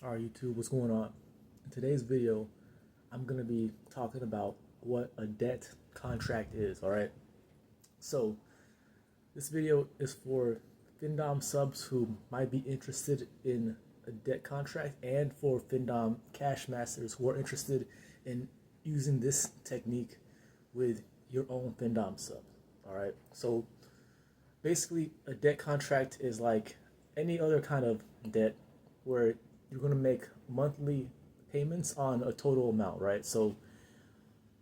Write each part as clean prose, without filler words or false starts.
Alright YouTube, what's going on? In today's video, I'm going to be talking about what a debt contract is, alright? So, this video is for FinDom subs who might be interested in a debt contract and for FinDom cash masters who are interested in using this technique with your own FinDom sub, alright? So, basically, a debt contract is like any other kind of debt where you're going to make monthly payments on a total amount, right? So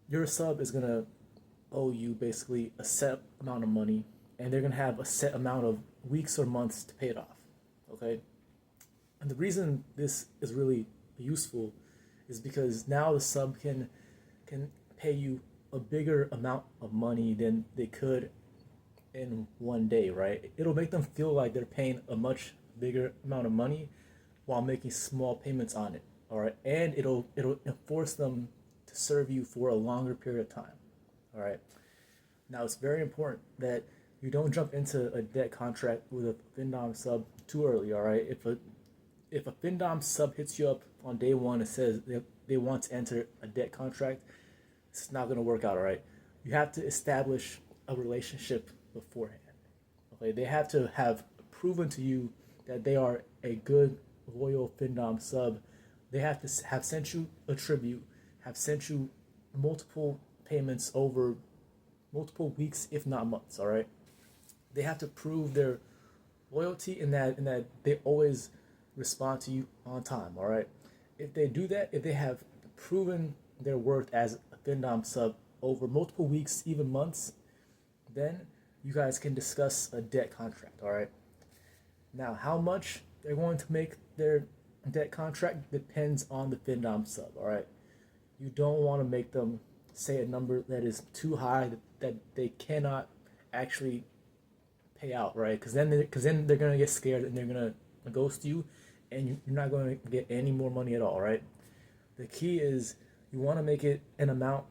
your sub is going to owe you basically a set amount of money, and they're going to have a set amount of weeks or months to pay it off, okay? And the reason this is really useful is because now the sub can pay you a bigger amount of money than they could in one day, right? It'll make them feel like they're paying a much bigger amount of money while making small payments on it, all right? And it'll force them to serve you for a longer period of time, all right? Now, it's very important that you don't jump into a debt contract with a FinDom sub too early, all right? If a FinDom sub hits you up on day one and says they want to enter a debt contract, it's not going to work out, all right? You have to establish a relationship beforehand, okay? They have to have proven to you that they are a good, loyal FinDom sub. They have to have sent you a tribute, have sent you multiple payments over multiple weeks, if not months, all right? They have to prove their loyalty in that they always respond to you on time, all right? If they do that, if they have proven their worth as a FinDom sub over multiple weeks, even months, then you guys can discuss a debt contract, all right? Now, how much they're going to make their debt contract depends on the FinDom sub, all right? You don't want to make them say a number that is too high that they cannot actually pay out, right? Because then they're going to get scared and they're going to ghost you, and you're not going to get any more money at all, right? The key is you want to make it an amount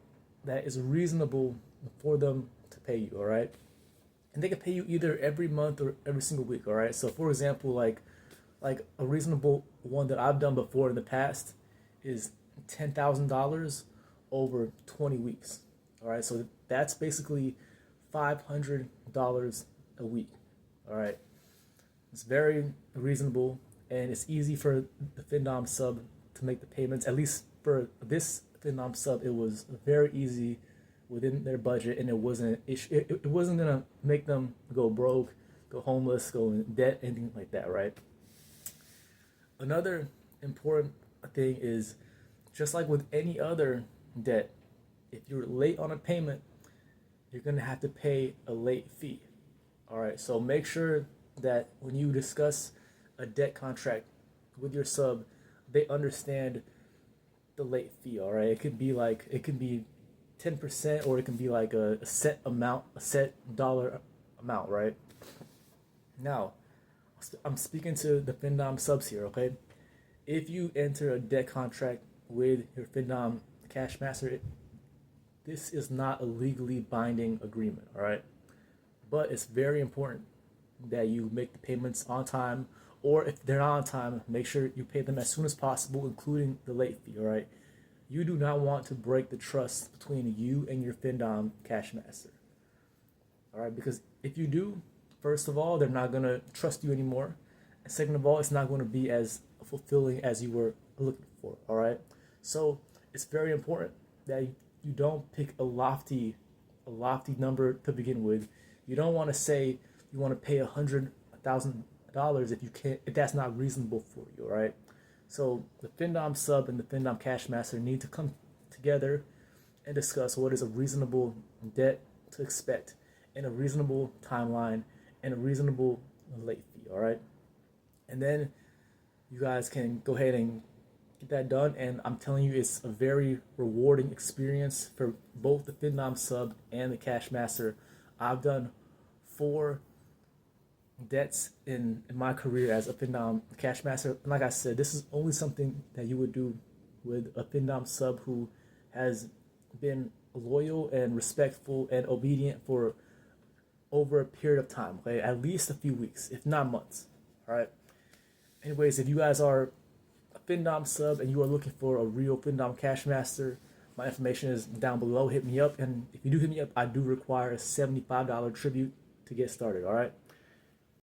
that is reasonable for them to pay you, all right? And they can pay you either every month or every single week, all right? So for example, like a reasonable one that I've done before in the past is $10,000 over 20 weeks, all right? So that's basically $500 a week, all right? It's very reasonable, and it's easy for the FinDom sub to make the payments. At least for this FinDom sub, it was very easy within their budget, and it wasn't gonna make them go broke, go homeless, go in debt, anything like that, right? Another important thing is, just like with any other debt, if you're late on a payment, you're gonna have to pay a late fee, all right? So make sure that when you discuss a debt contract with your sub, they understand the late fee, all right? It could be 10%, or it can be like a set amount, a set dollar amount, right? Now, I'm speaking to the FinDom subs here, okay? If you enter a debt contract with your FinDom cash master, this is not a legally binding agreement, all right? But it's very important that you make the payments on time, or if they're not on time, make sure you pay them as soon as possible, including the late fee, all right? You do not want to break the trust between you and your FinDom cash master, all right? Because if you do, first of all, they're not going to trust you anymore. And second of all, it's not going to be as fulfilling as you were looking for, all right? So it's very important that you don't pick a lofty number to begin with. You don't want to say you want to pay $100,000 if that's not reasonable for you, all right? So the FinDom sub and the FinDom cash master need to come together and discuss what is a reasonable debt to expect, and a reasonable timeline, and a reasonable late fee, all right? And then you guys can go ahead and get that done, and I'm telling you, it's a very rewarding experience for both the FinDom sub and the cash master. I've done 4 debts in my career as a FinDom cash master. And like I said, this is only something that you would do with a FinDom sub who has been loyal and respectful and obedient for over a period of time, okay? At least a few weeks, if not months, all right? Anyways, if you guys are Findom sub and you are looking for a real Findom Cash Master, my information is down below. Hit me up, and if you do hit me up, I do require a $75 tribute to get started. All right.